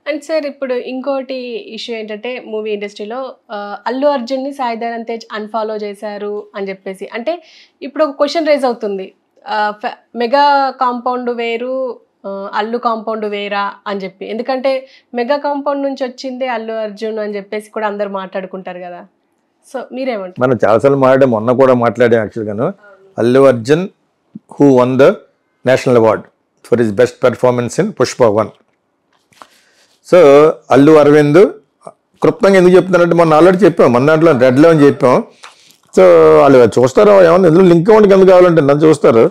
And sir ఇప్పుడు ఇంకోటి issue ఏంటంటే మూవీ ఇండస్ట్రీలో అల్లు అర్జున్ని సాయి ధరమ్ తేజ్ అన్ఫాలో చేశారు అని చెప్పేసి. అంటే ఇప్పుడు ఒక క్వశ్చన్ రేజ్ అవుతుంది. మెగా కాంపౌండ్ వేరు, అల్లు కాంపౌండ్ వేరా అని చెప్పి. ఎందుకంటే మెగా కాంపౌండ్ నుంచి వచ్చిందే అల్లు అర్జున్ అని చెప్పేసి కూడా అందరు మాట్లాడుకుంటారు కదా. సో మీరేమంటారు? మనం చాలాసార్లు మాట్లాడాం, మొన్న కూడా మాట్లాడాం యాక్చువల్గాను. Allu Arjun who won the national award for his best performance in Pushpa 1. So Allu Aravind క్లుప్తంగా ఎందుకు చెప్తున్నారంటే మొన్న ఆల్రెడీ చెప్పాం, మన దాంట్లో రెడ్లో అని చెప్పాం. సో వాళ్ళు చూస్తారు, ఏమన్నా ఎందులో లింక్ ఇవ్వండి ఎందుకు కావాలంటే నన్ను చూస్తారు,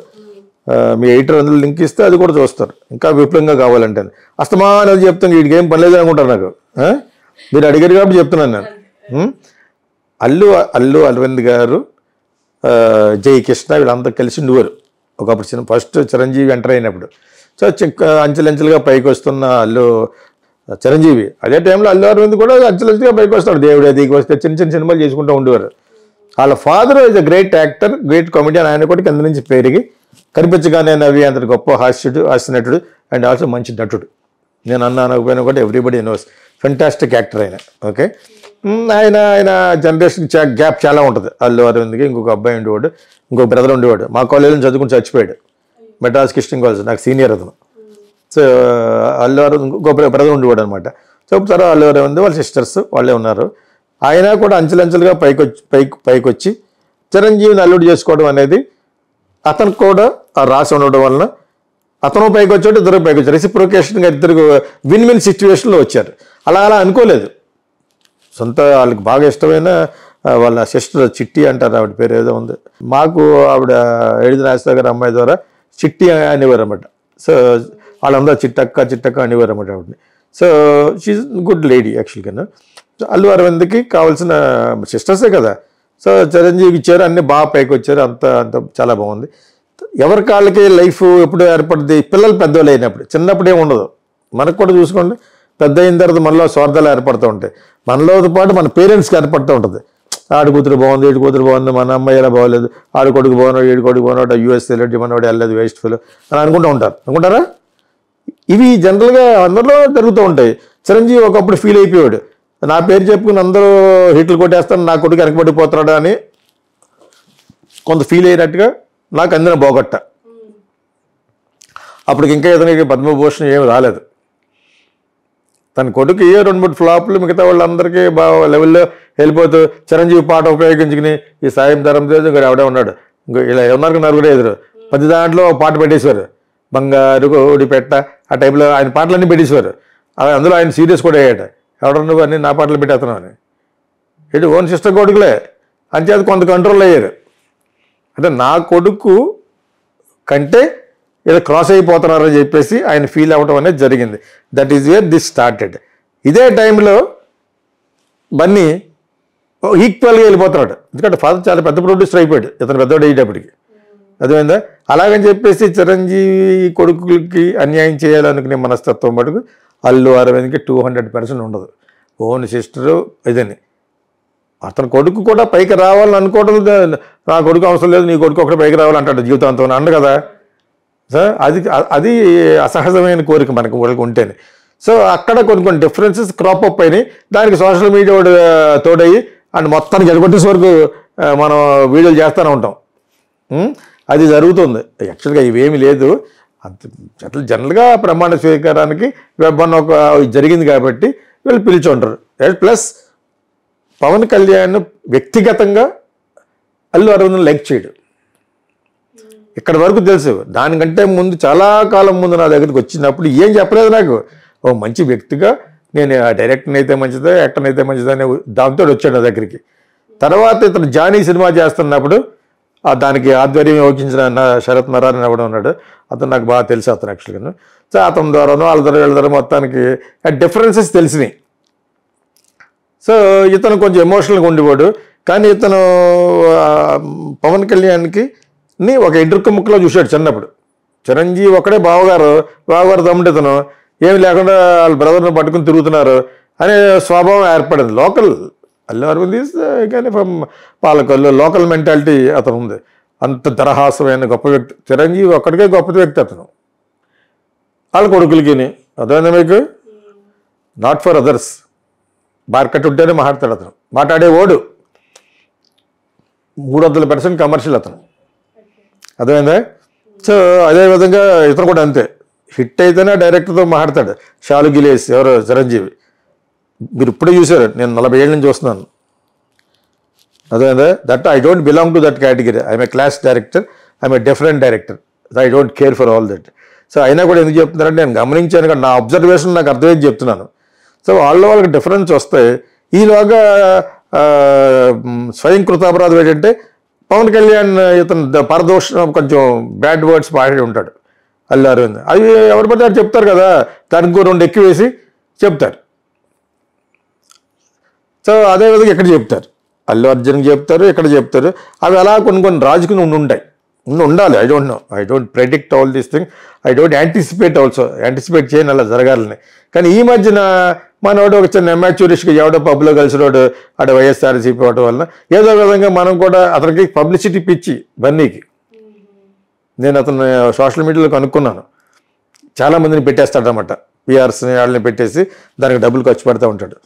మీ ఎడిటర్ అందులో లింక్ ఇస్తే అది కూడా చూస్తారు, ఇంకా విపులంగా కావాలంటే. అస్తమానం అది చెప్తాను, వీడికి ఏం పని లేదు అనుకుంటారు నాకు. మీరు అడిగారు కాబట్టి చెప్తున్నాను నేను. అల్లు అరవింద్ గారు, జై కృష్ణ వీళ్ళంతా కలిసి ఉండేవారు ఒకప్పుడు ఫస్ట్ చిరంజీవి ఎంటర్ అయినప్పుడు. సో అంచెలంచెలుగా పైకి వస్తున్న అల్లు చిరంజీవి, అదే టైంలో అల్లు అరవింద్ కూడా అంచెలంచెలుగా పైకి వస్తాడు. దేవుడు దిగి వస్తే చిన్న చిన్న సినిమాలు చేసుకుంటూ ఉండేవారు. వాళ్ళ father is a great actor, great comedian. ఆయన కూడా కింద నుంచి పెరిగి కనిపించగానే నవ్వి అంత గొప్ప హాస్యనటుడు అండ్ ఆల్సో మంచి నటుడు. నేను అనకపోయినా కూడా ఎవ్రీబడి నోస్, ఫెంటాస్టిక్ యాక్టర్ ఆయన. ఓకే, ఆయన జనరేషన్ గ్యాప్ చాలా ఉంటుంది. అల్లు అరవింద్కి ఇంకొక అబ్బాయి ఉండేవాడు, ఇంకొక బ్రదర్ ఉండేవాడు. మా కాలేజీలో చదువుకుని చచ్చిపోయాడు, మెడ్రాస్ కిస్టింగ్ కాలేజ్, నాకు సీనియర్ అతను. సో అల్లు అరవింద్ ఇంకో బ్రదర్ ఉండేవాడు అనమాట. సో తర్వాత అల్లు అరవింద్ వాళ్ళ సిస్టర్స్ వాళ్ళే ఉన్నారు. ఆయన కూడా అంచెలంచెలుగా పైకి వచ్చి చిరంజీవిని అల్లుడు చేసుకోవడం అనేది అతనికి కూడా ఆ రాసి ఉండడం వలన అతను పైకి వచ్చాడు, ఇద్దరు పైకి వచ్చారు. రెసిప్రొకేషన్గా ఇద్దరు విన్ విన్ సిచ్యువేషన్లో వచ్చారు. అలా అనుకోలేదు. సొంత వాళ్ళకి బాగా ఇష్టమైన వాళ్ళ సిస్టర్ చిట్టి అంటారు, ఆవిడ పేరు ఏదో ఉంది. మాకు ఆవిడ ఎడిది రాజశేఖర్ గారి అమ్మాయి ద్వారా చిట్టి అనేవారు అనమాట. సో వాళ్ళందరూ చిట్టక్క అనేవారు అనమాట ఆవిడని. సో షీఈ్ గుడ్ లేడీ యాక్చువల్గా. అల్లు అరవింద్కి కావాల్సిన సిస్టర్సే కదా. సో చిరంజీవికి ఇచ్చారు, అన్నీ బాగా పైకి వచ్చారు, అంత చాలా బాగుంది. ఎవరి కాళ్ళకి లైఫ్ ఎప్పుడు ఏర్పడుతుంది, పిల్లలు పెద్దవాళ్ళు అయినప్పుడు. చిన్నప్పుడు ఏమి ఉండదు. మనకు కూడా చూసుకోండి, పెద్ద అయిన తర్వాత మనలో స్వార్థాలు ఏర్పడుతూ ఉంటాయి. మనలోతో పాటు మన పేరెంట్స్కి ఏర్పడుతూ ఉంటుంది. ఆడు కూతురు బాగుంది, ఏడు కూతురు బాగుంది, మన అమ్మాయి ఎలా బాగోలేదు, ఆడు కొడుకు బాగున్నాడు, ఏడు కొడుకు బాగున్నాడు, యూఎస్ వెళ్ళి మనవాడు వెళ్ళలేదు, వేస్ట్ఫుల్ అని అనుకుంటారా? ఇవి జనరల్గా అందరిలో జరుగుతూ ఉంటాయి. చిరంజీవి ఒకప్పుడు ఫీల్ అయిపోయాడు, నా పేరు చెప్పుకుని అందరూ హిట్లు కొట్టేస్తాను, నా కొడుకు వెనకబడిపోతున్నాడు అని కొంత ఫీల్ అయినట్టుగా నాకు అందిన బోగట్ట. అప్పటికి ఇంకా ఇతనికి పద్మభూషణ్ ఏమి రాలేదు. తన కొడుకు 2-3 ఫ్లాప్లు, మిగతా వాళ్ళందరికీ బాగా లెవెల్లో వెళ్ళిపోతూ చిరంజీవి పాట ఉపయోగించుకుని ఈ సాయి ధరమ్ తేజ్ ఇంకా ఎవడే ఉన్నాడు, ఇంకా ఇలా ఎవరికి నలుగురు ఎదురు 10 దాంట్లో పాట పెట్టేశారు, బంగారు కోడి పెట్ట ఆ టైప్లో ఆయన పాటలన్నీ పెట్టేశారు. అందులో ఆయన సీరియస్ కూడా అయ్యాడు, ఎవడన్నా నువ్వు అన్నీ నా పాటలు పెట్టేస్తున్నావు అని. ఇటు ఓన్ సిస్టర్ కొడుకులే అంచేది కొంత కంట్రోల్ అయ్యారు. అంటే నా కొడుకు కంటే ఏదో క్రాస్ అయిపోతున్నారని చెప్పేసి ఆయన ఫీల్ అవ్వడం అనేది జరిగింది. That is where this started. ఇదే టైంలో బన్నీ ఈక్వల్గా వెళ్ళిపోతున్నాడు, ఎందుకంటే ఫాదర్ చాలా పెద్ద ప్రొడ్యూసర్ అయిపోయాడు, ఇతను పెద్దవాడు అయ్యేటప్పటికి. అర్థమైందా? అలాగని చెప్పేసి చిరంజీవి కొడుకులకి అన్యాయం చేయాలనుకునే మనస్తత్వం మటుకు అల్లు అరవింద్కి 200% ఉండదు. ఓన్ సిస్టరు ఇదని. అతని కొడుకు కూడా పైకి రావాలని అనుకోవడం, నా కొడుకు అవసరం లేదు, నీ కొడుకు ఒకటి పైకి రావాలంటాడు జీవితాంతం అండ కదా. సో అది అసహజమైన కోరిక మనకు ఉంటేనే. సో అక్కడ కొన్ని డిఫరెన్సెస్ క్రాప్ అప్ అయినాయి. దానికి సోషల్ మీడియా తోడయ్యి అండ్ మొత్తానికి ఎడగొట్టేసే వరకు మనం వీడియోలు చేస్తూనే ఉంటాం. అది జరుగుతుంది. యాక్చువల్గా ఇవేమీ లేదు. అంత జనరల్గా ప్రమాణ స్వీకారానికి వెబ్బన్న ఒక జరిగింది కాబట్టి వీళ్ళు పిలిచి ఉంటారు. ప్లస్ పవన్ కళ్యాణ్ వ్యక్తిగతంగా అల్లు అరవింద్ లైక్ చేయడు, ఇక్కడ వరకు తెలుసు. దానికంటే ముందు చాలా కాలం ముందు నా దగ్గరికి వచ్చినప్పుడు ఏం చెప్పలేదు నాకు. ఓ మంచి వ్యక్తిగా నేను డైరెక్టర్ని అయితే మంచిదా, యాక్టర్ని అయితే మంచిదా అనే దాంతో వచ్చాడు నా దగ్గరికి. తర్వాత ఇతను జానీ సినిమా చేస్తున్నప్పుడు దానికి ఆధ్వర్యం వహించిన శరత్ నారాయణ ఎవడో ఉన్నాడు, అతను నాకు బాగా తెలుసు అతను యాక్చువల్గా. సో అతని ద్వారానో వాళ్ళ ద్వారా మొత్తానికి డిఫరెన్సెస్ తెలిసినాయి. సో ఇతను కొంచెం ఎమోషనల్గా ఉండేవాడు. కానీ ఇతను పవన్ కళ్యాణ్కి ఒక ఎడ్రుక్క ముక్కలో చూశాడు చిన్నప్పుడు. చిరంజీవి ఒకడే బావగారు తమ్ముడు, ఇతను ఏమి లేకుండా వాళ్ళ బ్రదర్ని పట్టుకుని తిరుగుతున్నారు అనే స్వభావం ఏర్పడింది. లోకల్ అల్లు అరవింద్ ఈజ్ కానీ ఫ్రమ్ పాలకొల్లు, లోకల్ మెంటాలిటీ అతను ఉంది. అంత దరహాసమైన గొప్ప వ్యక్తి చిరంజీవి ఒక్కడికే గొప్ప వ్యక్తి అతను. వాళ్ళ కొడుకులకి అర్థమైందా మీకు? Not for others. మార్కెట్ ఉంటేనే మాట్లాడతాడు అతను. మాట్లాడే ఓడు 300% కమర్షియల్ అతను. అర్థమైందా? సో అదేవిధంగా ఇతను కూడా అంతే. హిట్ అయితేనే డైరెక్టర్తో మాట్లాడతాడు. షాలు గిలేసి ఎవరు చిరంజీవి మీరు ఇప్పుడే చూసారు, నేను 40 ఏళ్ళ నుంచి చూస్తున్నాను. అదేందా? That I don't belong to that category. I'm a class director, I'm a different director. I don't care for all that. So అయినా కూడా ఎందుకు చెప్తున్నారంటే నేను గమనించాను కదా, నా అబ్జర్వేషన్ నాకు అర్థమైంది చెప్తున్నాను. సో వాళ్ళకి డిఫరెన్స్ వస్తాయి. ఈలోగా స్వయం కృతాపరాధం ఏంటంటే పవన్ కళ్యాణ్ ఇతను పరదోషం కొంచెం బ్యాడ్ వర్డ్స్ పాడి ఉంటాడు అల్లు అరవింద్. అవి ఎవరు పడితే అది చెప్తారు కదా, దానికి 2 ఎక్కువ వేసి చెప్తారు. సో అదేవిధంగా ఇక్కడ చెప్తారు, అల్లు అర్జున్కి చెప్తారు, ఇక్కడ చెప్తారు. అవి అలా కొన్ని రాజుకుని ఉంటాయి, ఉండాలి. I don't know, I don't predict all these thing, I don't anticipate also. Anticipate చేయని అలా జరగాలని. కానీ ఈ మధ్యన మనోడు ఒక చిన్న ఎమ్యాచ్యూరిస్ట్గా ఎవడో పబ్లో కలిసినోడు అటు వైఎస్ఆర్సీపీ అవడం వలన ఏదో విధంగా మనం కూడా అతనికి పబ్లిసిటీ పిచ్చి బన్నీకి. నేను అతను సోషల్ మీడియాలో కనుక్కున్నాను, చాలామందిని పెట్టేస్తాడనమాట. పిఆర్స్ని వాళ్ళని పెట్టేసి దానికి డబ్బులు ఖర్చు పెడతా ఉంటాడు.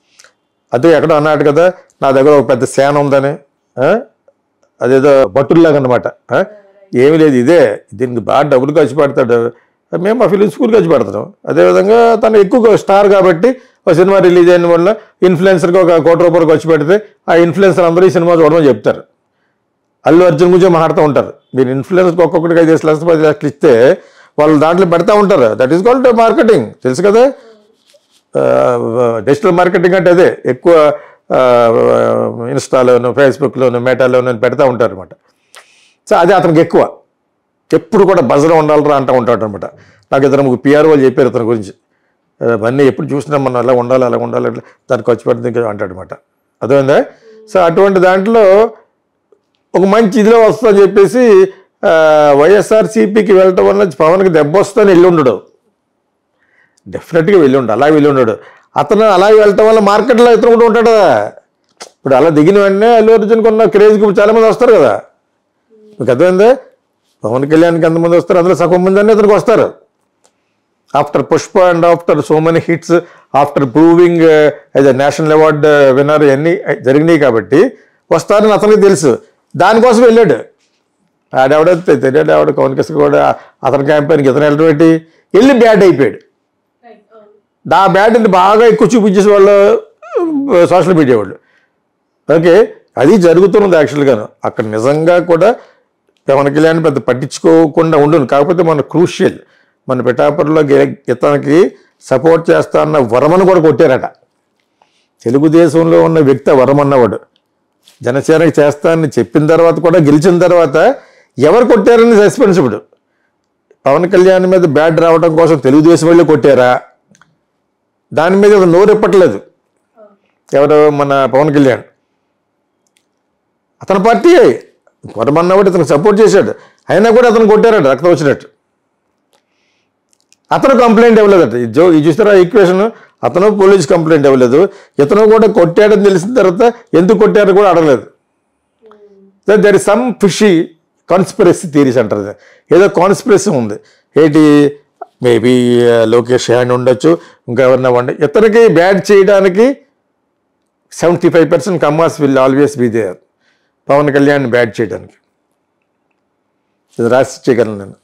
అదే ఎక్కడో అన్నాడు కదా, నా దగ్గర ఒక పెద్ద సేన ఉందని, అదేదో బట్టుల్లాగా అనమాట. ఏమీ లేదు, ఇదే దీనికి బాగా డబ్బులు ఖర్చు పెడతాడు. మేము ఆ ఫిలిం స్కూల్ ఖర్చు పెడతాం. అదేవిధంగా తను ఎక్కువ స్టార్ కాబట్టి ఒక సినిమా రిలీజ్ అయిన వల్ల ఇన్ఫ్లుయెన్సర్కి ఒక ₹1,00,00,000 ఖర్చు పెడితే ఆ ఇన్ఫ్లుయెన్సర్ అందరూ ఈ సినిమా చూడమని చెప్తారు. అల్లు అర్జున్ గురించి మాట్లాడుతూ ఉంటారు. మీరు ఇన్ఫ్లుయెన్సర్కి ఒక్కొక్కటికి 5 లక్షలు 10 లక్షలు ఇస్తే వాళ్ళు దాంట్లో పెడతా ఉంటారు. దట్ ఈస్ కాల్డ్ మార్కెటింగ్, తెలుసు కదా. డిజిటల్ మార్కెటింగ్ అంటే అదే. ఎక్కువ ఇన్స్టాలోను, ఫేస్బుక్లోను, మెటాలోను పెడతా ఉంటారు అనమాట. సో అదే అతనికి ఎక్కువ, ఎప్పుడు కూడా బజలో ఉండాలరా అంటూ ఉంటాడు అనమాట. నాకు 2-3 PR వాళ్ళు చెప్పారు అతని గురించి. అవన్నీ ఎప్పుడు చూసినా మనం అలా ఉండాలి, అలా ఉండాలి, దానికి ఖర్చు పెడితే అంటాడు అనమాట. అర్థమైందా? సో అటువంటి దాంట్లో ఒక మంచి ఇదిలో వస్తుందని చెప్పేసి వైఎస్ఆర్సీపీకి వెళ్ళటం వల్ల పవన్కి దెబ్బ వస్తుందని వెళ్ళి ఉండడు. డెఫినెట్గా వెళ్ళి ఉండడు, అలా వెళ్ళి ఉండడు. అతను అలాగే వెళ్ళటం వల్ల మార్కెట్లో ఇతను కూడా ఉంటాడు. ఇప్పుడు అలా దిగిన వెంటనే అల్లు అర్జున్కి ఉన్న క్రేజ్కి చాలామంది వస్తారు కదా. మీకు అర్థమైందా? పవన్ కళ్యాణ్కి ఎంతమంది వస్తారు, అందులో సగం మంది అన్నీ అతనికి వస్తారు. After Pushpa and after so many hits, after proving as a national award winner ఇవన్నీ జరిగినాయి కాబట్టి వస్తారని అతనికి తెలుసు. దానికోసం వెళ్ళాడు. ఆడెవడైతే తెలియదు, ఆవిడ పవన్ కళ్యాణ్ కూడా అతని క్యాంపెయిన్కి ఇతను వెళ్ళడం పెట్టి వెళ్ళి బ్యాడ్ అయిపోయాడు. ఆ బ్యాడ్ని బాగా ఎక్కువ చూపించేసి వాళ్ళు సోషల్ మీడియా వాళ్ళు. ఓకే, అది జరుగుతున్నది యాక్చువల్గాను. అక్కడ నిజంగా కూడా పవన్ కళ్యాణ్ పెద్ద పట్టించుకోకుండా ఉండను. కాకపోతే మన క్రూషియల్, మన పిఠాపురంలో ఇతనికి సపోర్ట్ చేస్తా అన్న వరమను కూడా కొట్టారట. తెలుగుదేశంలో ఉన్న వ్యక్తి వరమన్నవాడు జనసేనకి చేస్తానని చెప్పిన తర్వాత కూడా గెలిచిన తర్వాత ఎవరు కొట్టారని సస్పెన్స్. ఇప్పుడు పవన్ కళ్యాణ్ మీద బ్యాడ్ రావడం కోసం తెలుగుదేశం వాళ్ళు కొట్టారా, దాని మీద నోరెప్పట్లేదు ఎవరు, మన పవన్ కళ్యాణ్. అతని పార్టీ వరమన్నవాడు ఇతను సపోర్ట్ చేశాడు, అయినా కూడా అతను కొట్టారట రక్తం వచ్చినట్టు. అతను కంప్లైంట్ ఇవ్వలేదట. ఇది చూస్తారా ఈక్వేషన్, అతను పోలీస్ కంప్లైంట్ ఇవ్వలేదు, ఇతను కూడా కొట్టాడని తెలిసిన తర్వాత ఎందుకు కొట్టారో కూడా అడగలేదు. There is some fishy conspiracy theories అంటారు. ఏదో కాన్స్పిరసీ ఉంది. ఏంటి, మేబీ లోకేష్ హ్యాండ్ ఉండొచ్చు, ఇంకెవరన్నా ఉండే. ఇతనికి బ్యాడ్ చేయడానికి 75% Kammas will always be there. Pawan Kalyan bad చేయడానికి ఇది రాసి చేయగలను నేను.